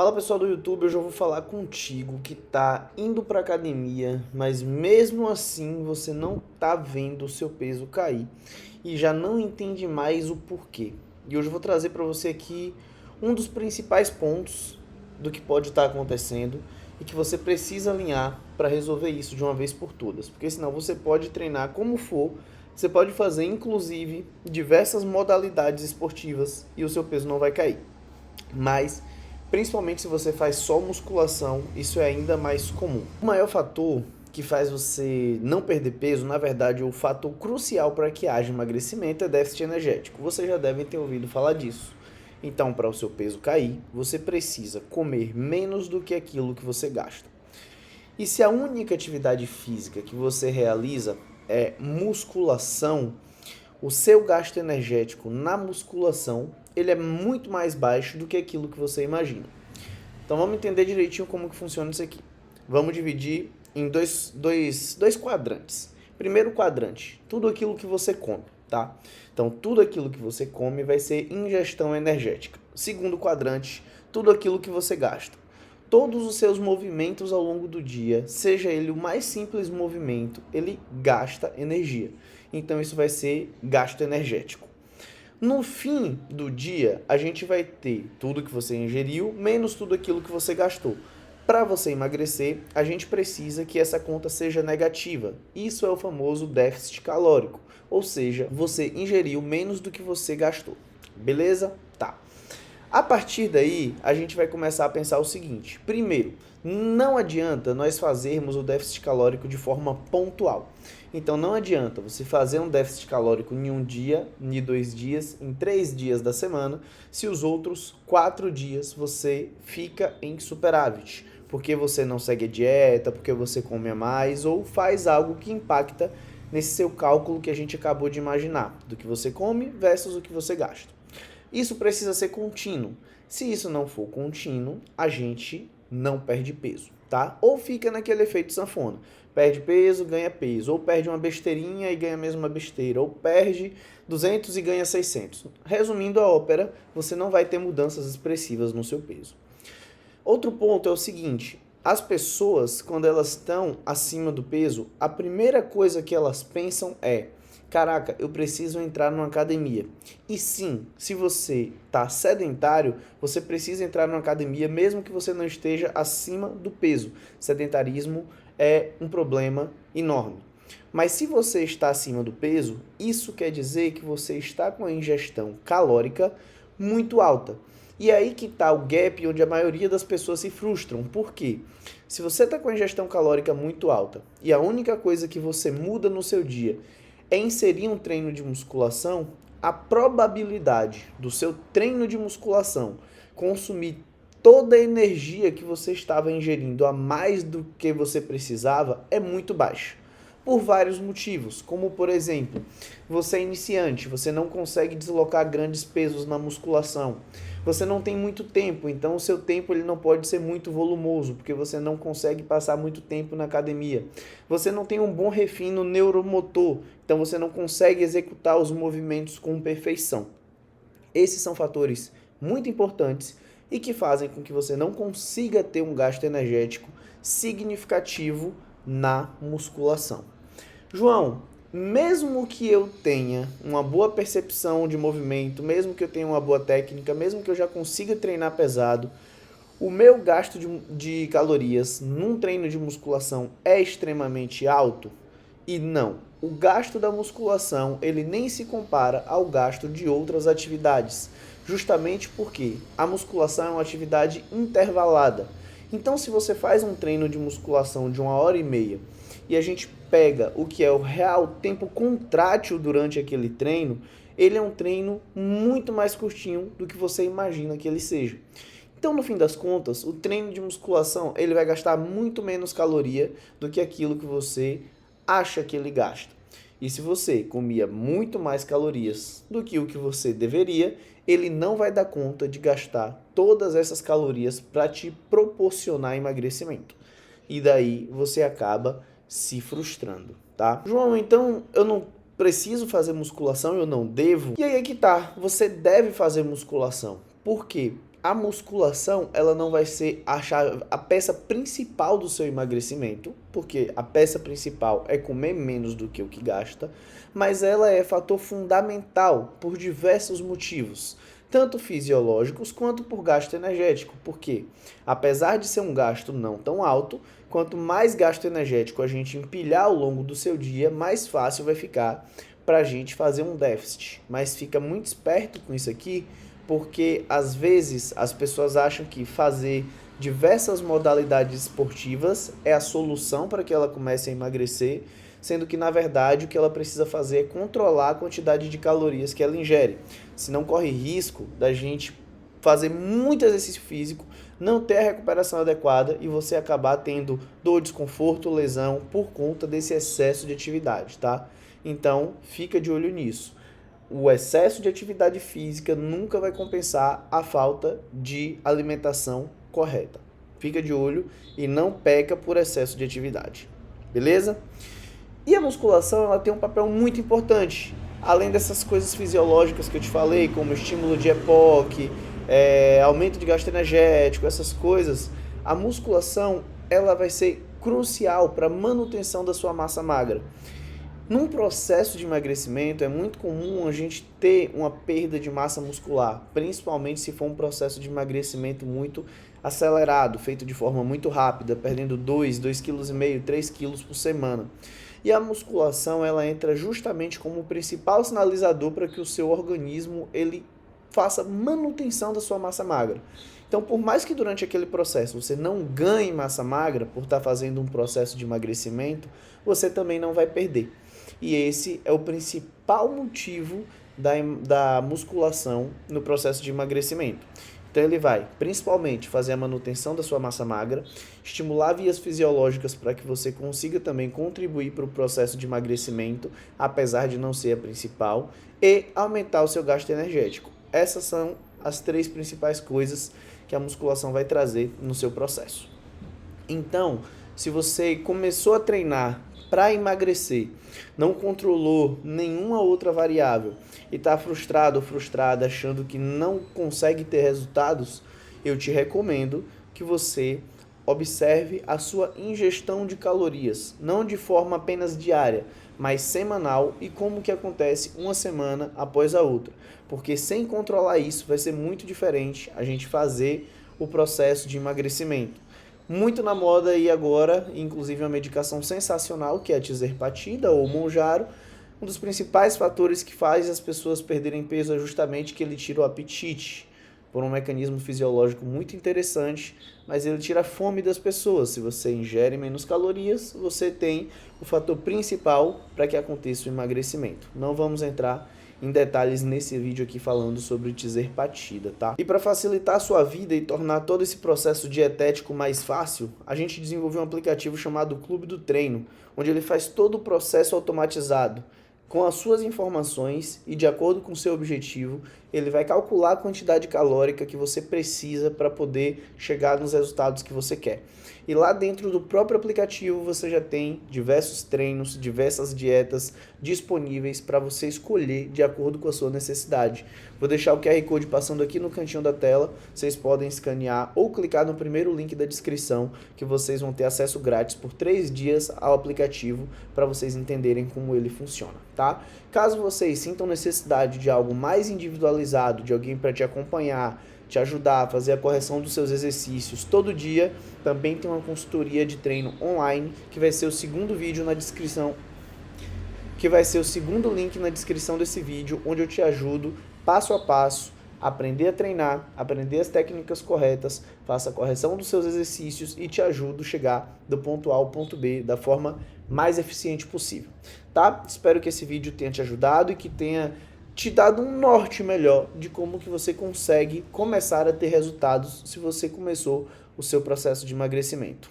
Fala pessoal do YouTube, hoje eu vou falar contigo que tá indo pra academia, mas mesmo assim você não tá vendo o seu peso cair e já não entende mais o porquê. E hoje eu vou trazer para você aqui um dos principais pontos do que pode estar acontecendo e que você precisa alinhar para resolver isso de uma vez por todas, porque senão você pode treinar como for, você pode fazer inclusive diversas modalidades esportivas e o seu peso não vai cair. Mas, principalmente se você faz só musculação, isso é ainda mais comum. O maior fator que faz você não perder peso, na verdade, o fator crucial para que haja emagrecimento é déficit energético. Você já deve ter ouvido falar disso. Então, para o seu peso cair, você precisa comer menos do que aquilo que você gasta. E se a única atividade física que você realiza é musculação, o seu gasto energético na musculação ele é muito mais baixo do que aquilo que você imagina. Então vamos entender direitinho como que funciona isso aqui. Vamos dividir em dois quadrantes. Primeiro quadrante, tudo aquilo que você come, tá? Então tudo aquilo que você come vai ser ingestão energética. Segundo quadrante, tudo aquilo que você gasta. Todos os seus movimentos ao longo do dia, seja ele o mais simples movimento, ele gasta energia. Então isso vai ser gasto energético. No fim do dia, a gente vai ter tudo que você ingeriu, menos tudo aquilo que você gastou. Para você emagrecer, a gente precisa que essa conta seja negativa. Isso é o famoso déficit calórico, ou seja, você ingeriu menos do que você gastou. Beleza? Tá. A partir daí, a gente vai começar a pensar o seguinte. Primeiro, não adianta nós fazermos o déficit calórico de forma pontual. Então não adianta você fazer um déficit calórico em um dia, em 2 dias, em 3 dias da semana, se os outros 4 dias você fica em superávit. Porque você não segue a dieta, porque você come a mais ou faz algo que impacta nesse seu cálculo que a gente acabou de imaginar, do que você come versus o que você gasta. Isso precisa ser contínuo. Se isso não for contínuo, a gente não perde peso, tá? Ou fica naquele efeito sanfona. Perde peso, ganha peso. Ou perde uma besteirinha e ganha a mesma besteira. Ou perde 200 e ganha 600. Resumindo a ópera, você não vai ter mudanças expressivas no seu peso. Outro ponto é o seguinte, as pessoas, quando elas estão acima do peso, a primeira coisa que elas pensam é: caraca, eu preciso entrar numa academia. E sim, se você está sedentário, você precisa entrar numa academia mesmo que você não esteja acima do peso. Sedentarismo é um problema enorme. Mas se você está acima do peso, isso quer dizer que você está com a ingestão calórica muito alta. E é aí que está o gap onde a maioria das pessoas se frustram. Por quê? Se você está com a ingestão calórica muito alta e a única coisa que você muda no seu dia é inserir um treino de musculação, a probabilidade do seu treino de musculação consumir toda a energia que você estava ingerindo a mais do que você precisava é muito baixa. Por vários motivos, como por exemplo, você é iniciante, você não consegue deslocar grandes pesos na musculação. Você não tem muito tempo, então o seu tempo ele não pode ser muito volumoso, porque você não consegue passar muito tempo na academia. Você não tem um bom refino neuromotor, então você não consegue executar os movimentos com perfeição. Esses são fatores muito importantes e que fazem com que você não consiga ter um gasto energético significativo na musculação. João, mesmo que eu tenha uma boa percepção de movimento, mesmo que eu tenha uma boa técnica, mesmo que eu já consiga treinar pesado, o meu gasto de calorias num treino de musculação é extremamente alto? E não, o gasto da musculação ele nem se compara ao gasto de outras atividades, justamente porque a musculação é uma atividade intervalada. Então, se você faz um treino de musculação de 1 hora e meia e a gente pega o que é o real tempo contrátil durante aquele treino, ele é um treino muito mais curtinho do que você imagina que ele seja. Então, no fim das contas, o treino de musculação ele vai gastar muito menos caloria do que aquilo que você acha que ele gasta. E se você comia muito mais calorias do que o que você deveria, ele não vai dar conta de gastar todas essas calorias para te proporcionar emagrecimento. E daí você acaba se frustrando, tá? João, então eu não preciso fazer musculação, eu não devo? E aí é que tá, você deve fazer musculação. Por quê? A musculação, ela não vai ser a peça principal do seu emagrecimento, porque a peça principal é comer menos do que o que gasta, mas ela é fator fundamental por diversos motivos, tanto fisiológicos quanto por gasto energético, porque apesar de ser um gasto não tão alto, quanto mais gasto energético a gente empilhar ao longo do seu dia, mais fácil vai ficar para a gente fazer um déficit. Mas fica muito esperto com isso aqui, porque às vezes as pessoas acham que fazer diversas modalidades esportivas é a solução para que ela comece a emagrecer, sendo que na verdade o que ela precisa fazer é controlar a quantidade de calorias que ela ingere. Senão corre risco da gente fazer muito exercício físico, não ter a recuperação adequada e você acabar tendo dor, desconforto, lesão por conta desse excesso de atividade, tá? Então, fica de olho nisso. O excesso de atividade física nunca vai compensar a falta de alimentação correta. Fica de olho e não peca por excesso de atividade. Beleza? E a musculação, ela tem um papel muito importante. Além dessas coisas fisiológicas que eu te falei, como estímulo de EPOC, aumento de gasto energético, essas coisas, a musculação, ela vai ser crucial para a manutenção da sua massa magra. Num processo de emagrecimento, é muito comum a gente ter uma perda de massa muscular, principalmente se for um processo de emagrecimento muito acelerado, feito de forma muito rápida, perdendo 2,5 kg, 3 kg por semana. E a musculação, ela entra justamente como o principal sinalizador para que o seu organismo ele faça manutenção da sua massa magra. Então, por mais que durante aquele processo você não ganhe massa magra por estar fazendo um processo de emagrecimento, você também não vai perder. E esse é o principal motivo da musculação no processo de emagrecimento. Então ele vai principalmente fazer a manutenção da sua massa magra, estimular vias fisiológicas para que você consiga também contribuir para o processo de emagrecimento, apesar de não ser a principal, e aumentar o seu gasto energético. Essas são as 3 principais coisas que a musculação vai trazer no seu processo. Então, se você começou a treinar para emagrecer, não controlou nenhuma outra variável e está frustrado ou frustrada achando que não consegue ter resultados, eu te recomendo que você observe a sua ingestão de calorias, não de forma apenas diária, mas semanal e como que acontece uma semana após a outra. Porque sem controlar isso vai ser muito diferente a gente fazer o processo de emagrecimento. Muito na moda aí agora, inclusive uma medicação sensacional que é a tizerpatida ou Mounjaro. Um dos principais fatores que faz as pessoas perderem peso é justamente que ele tira o apetite, por um mecanismo fisiológico muito interessante, mas ele tira a fome das pessoas. Se você ingere menos calorias, você tem o fator principal para que aconteça o emagrecimento. Não vamos entrar em detalhes nesse vídeo aqui falando sobre o tizerpatida, tá? E para facilitar a sua vida e tornar todo esse processo dietético mais fácil, a gente desenvolveu um aplicativo chamado Clube do Treino, onde ele faz todo o processo automatizado, com as suas informações e de acordo com o seu objetivo, ele vai calcular a quantidade calórica que você precisa para poder chegar nos resultados que você quer. E lá dentro do próprio aplicativo você já tem diversos treinos, diversas dietas disponíveis para você escolher de acordo com a sua necessidade. Vou deixar o QR Code passando aqui no cantinho da tela, vocês podem escanear ou clicar no primeiro link da descrição que vocês vão ter acesso grátis por 3 dias ao aplicativo para vocês entenderem como ele funciona, tá? Caso vocês sintam necessidade de algo mais individualizado, de alguém para te acompanhar, te ajudar a fazer a correção dos seus exercícios todo dia, também tem uma consultoria de treino online, que vai ser o segundo vídeo na descrição, que vai ser o segundo link na descrição desse vídeo, onde eu te ajudo passo a passo a aprender a treinar, aprender as técnicas corretas, faça a correção dos seus exercícios e te ajudo a chegar do ponto A ao ponto B da forma mais eficiente possível, tá? Espero que esse vídeo tenha te ajudado e que tenha te dado um norte melhor de como que você consegue começar a ter resultados se você começou o seu processo de emagrecimento.